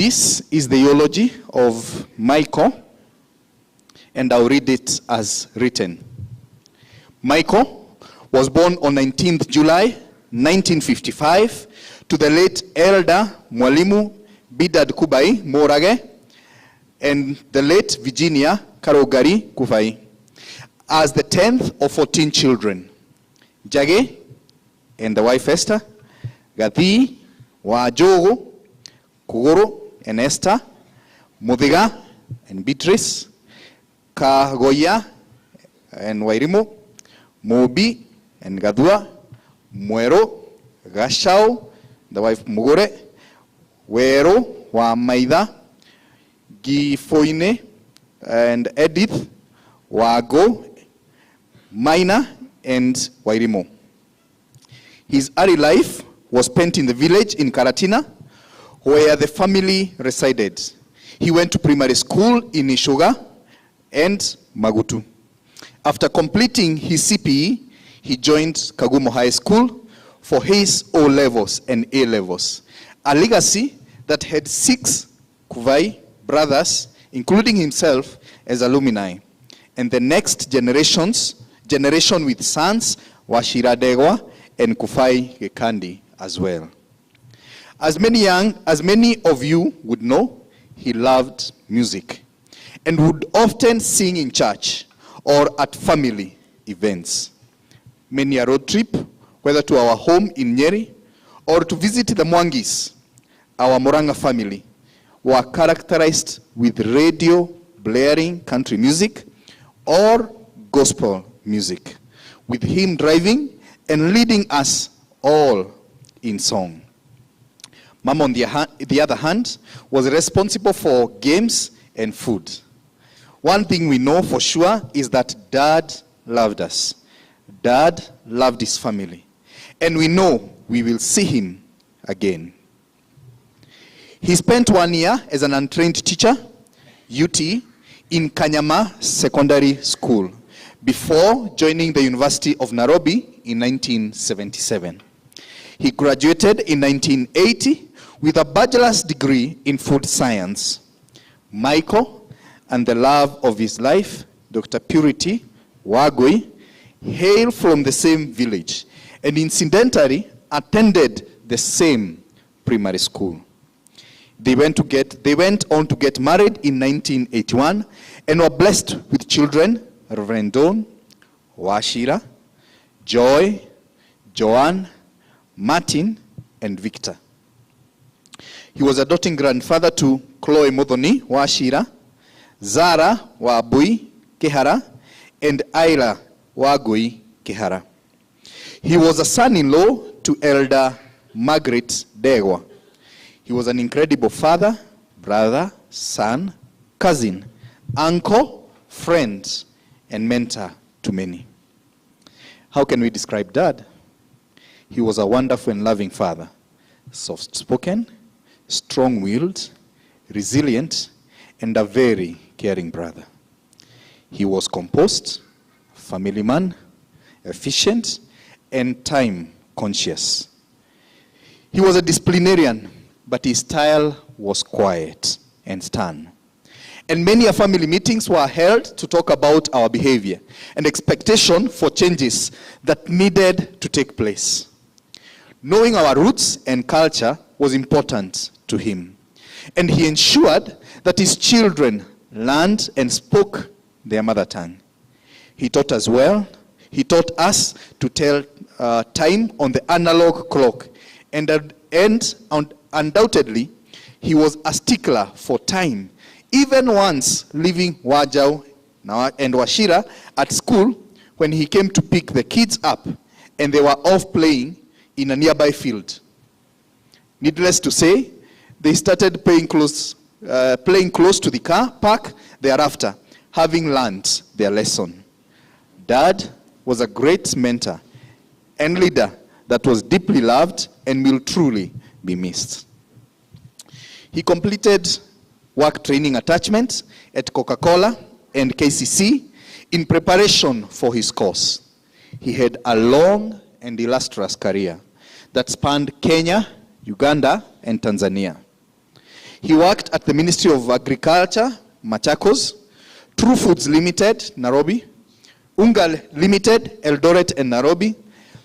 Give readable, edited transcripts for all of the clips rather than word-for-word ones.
This is the eulogy of Michael, and I'll read it as written. Michael was born on 19th July 1955 to the late elder Mwalimu Bidad Kubai Morage and the late Virginia Karogari Kufai as the 10th of 14 children. Jage and the wife Esther, Gathi, Wajogo, Kugoro and Esther, Mudiga and Beatrice, Kagoya and Wairimo, Mobi and Gadua, Muero, Gashao, the wife Mugore, Wero, Wamaida, Gifoine and Edith, Wago, Maina and Wairimo. His early life was spent in the village in Karatina, where the family resided. He went to primary school in Ishoga and Magutu. After completing his CPE, he joined Kagumo High School for his O-levels and A-levels, a legacy that had 6 Kubai brothers, including himself, as alumni, and the next generation with sons Washira Degwa and Kufai Gikandi as well. As many of you would know, he loved music and would often sing in church or at family events. Many a road trip, whether to our home in Nyeri or to visit the Mwangis, our Moranga family, were characterized with radio blaring country music or gospel music, with him driving and leading us all in song. Mom, on the other hand, was responsible for games and food. One thing we know for sure is that Dad loved us. Dad loved his family. And we know we will see him again. He spent 1 year as an untrained teacher, UT, in Kanyama Secondary School, before joining the University of Nairobi in 1977. He graduated in 1980 with a bachelor's degree in food science. Michael and the love of his life, Dr. Purity Wagui, hail from the same village and incidentally attended the same primary school. They went on to get married in 1981 and were blessed with children, Reverend Dawn, Washira, Joy, Joanne, Martin, and Victor. He was a doting grandfather to Chloe Modoni Washira, Zara Wabui Kehara, and Ira Wagui Kehara. He was a son-in-law to Elder Margaret Degwa. He was an incredible father, brother, son, cousin, uncle, friend, and mentor to many. How can we describe Dad? He was a wonderful and loving father, soft-spoken, strong-willed, resilient, and a very caring brother. He was composed, family man, efficient, and time-conscious. He was a disciplinarian, but his style was quiet and stern. And many family meetings were held to talk about our behavior and expectation for changes that needed to take place. Knowing our roots and culture was important to him, and he ensured that his children learned and spoke their mother tongue. He taught us well. He taught us to tell time on the analog clock, and undoubtedly, he was a stickler for time, even once leaving Wajau and Washira at school when he came to pick the kids up and they were off playing in a nearby field. Needless to say, they started playing close to the car park thereafter, having learned their lesson. Dad was a great mentor and leader that was deeply loved and will truly be missed. He completed work training attachment at Coca-Cola and KCC in preparation for his course. He had a long and illustrious career that spanned Kenya, Uganda, and Tanzania. He worked at the Ministry of Agriculture, Machakos, True Foods Limited, Nairobi, Unga Limited, Eldoret and Nairobi,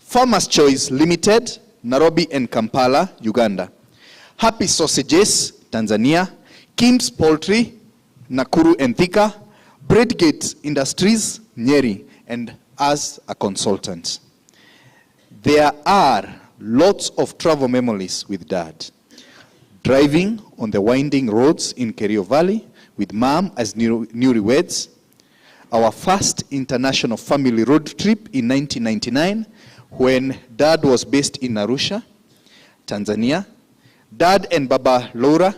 Farmers Choice Limited, Nairobi and Kampala, Uganda, Happy Sausages, Tanzania, Kim's Poultry, Nakuru and Thika, Breadgate Industries, Nyeri, and as a consultant. There are lots of travel memories with Dad. Driving on the winding roads in Kerio Valley with Mom as newlyweds. Our first international family road trip in 1999 when Dad was based in Arusha, Tanzania. Dad and Baba Laura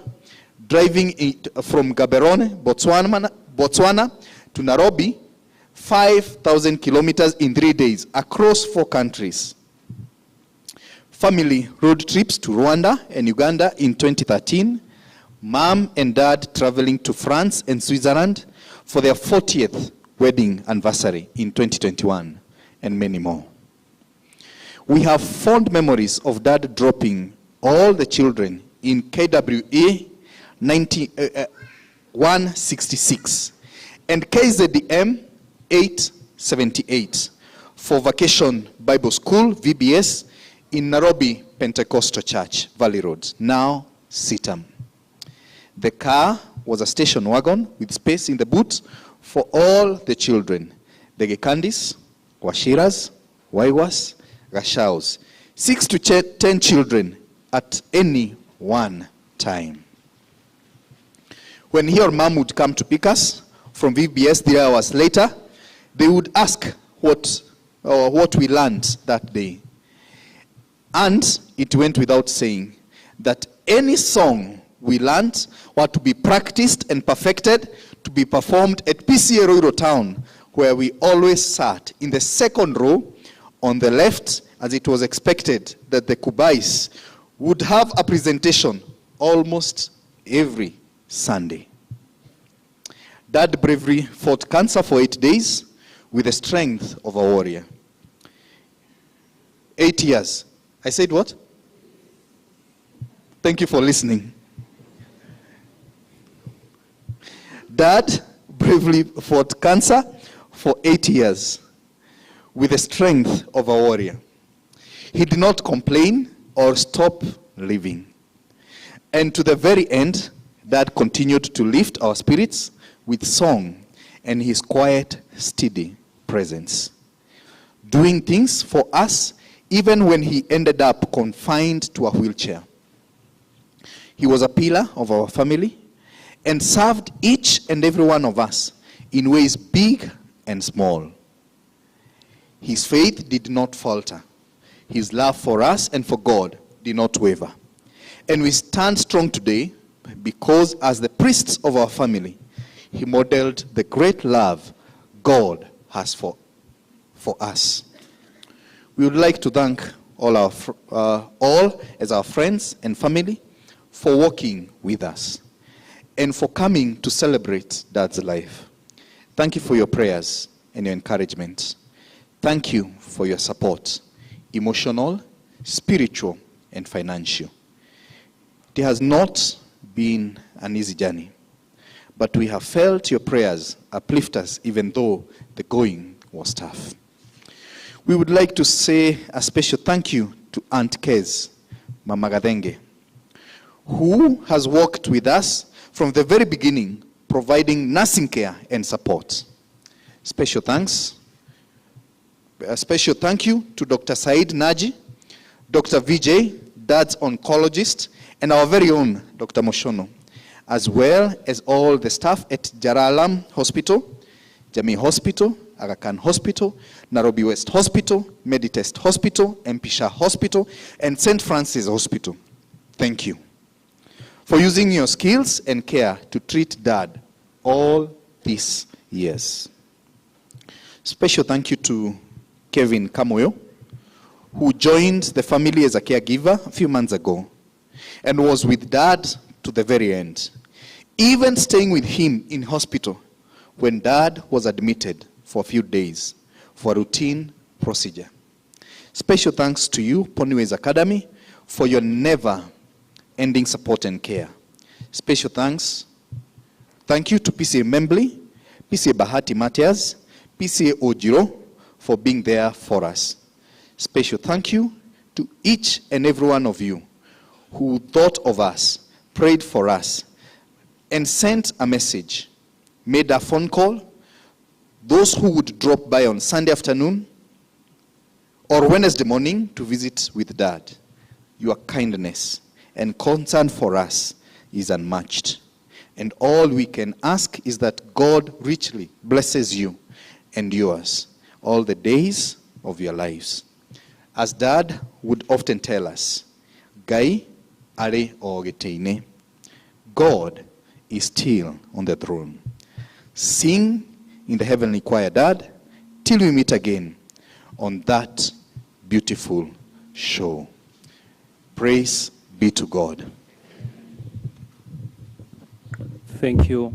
driving from Gaborone, Botswana to Nairobi, 5,000 kilometers in 3 days across 4 countries. Family road trips to Rwanda and Uganda in 2013. Mom and Dad traveling to France and Switzerland for their 40th wedding anniversary in 2021, and many more. We have fond memories of Dad dropping all the children in KWA 166 and KZDM 878 for Vacation Bible School, VBS, in Nairobi Pentecostal Church, Valley Road, now Sitam. The car was a station wagon with space in the boot for all the children, the Gikandis, Washiras, Waiwas, Gashaus, 6 to 10 children at any one time. When he or Mom would come to pick us from VBS 3 hours later, they would ask what we learned that day. And it went without saying that any song we learned were to be practiced and perfected to be performed at PCA Roiro Town, where we always sat in the second row on the left, as it was expected that the Kubais would have a presentation almost every Sunday. Dad bravely fought cancer for 8 days with the strength of a warrior. 8 years. I said what? Thank you for listening. Dad bravely fought cancer for 8 years with the strength of a warrior. He did not complain or stop living. And to the very end, Dad continued to lift our spirits with song and his quiet, steady presence, doing things for us even when he ended up confined to a wheelchair. He was a pillar of our family and served each and every one of us in ways big and small. His faith did not falter. His love for us and for God did not waver. And we stand strong today because as the priests of our family, he modeled the great love God has for us. We would like to thank all as our friends and family for walking with us and for coming to celebrate Dad's life. Thank you for your prayers and your encouragement. Thank you for your support, emotional, spiritual, and financial. It has not been an easy journey, but we have felt your prayers uplift us even though the going was tough. We would like to say a special thank you to Aunt Kez, Mama Gadenge, who has worked with us from the very beginning, providing nursing care and support. Special thanks. A special thank you to Dr. Said Naji, Dr. Vijay, Dad's oncologist, and our very own Dr. Moshono, as well as all the staff at Jaralam Hospital, Jamii Hospital, Aga Khan Hospital, Nairobi West Hospital, Meditest Hospital, Mpisha Hospital, and St. Francis Hospital. Thank you for using your skills and care to treat Dad all these years. Special thank you to Kevin Kamoyo, who joined the family as a caregiver a few months ago and was with Dad to the very end, even staying with him in hospital when Dad was admitted for a few days for a routine procedure. Special thanks to you, Ponyways Academy, for your never-ending support and care. Special thanks. Thank you to PCA Membly, PCA Bahati Matias, PCA Ojiro for being there for us. Special thank you to each and every one of you who thought of us, prayed for us, and sent a message, made a phone call, those who would drop by on Sunday afternoon or Wednesday morning to visit with Dad. Your kindness and concern for us is unmatched. And all we can ask is that God richly blesses you and yours all the days of your lives. As Dad would often tell us, Gai are o geteine. God is still on the throne. Sing in the heavenly choir, Dad, till we meet again on that beautiful show. Praise be to God. Thank you.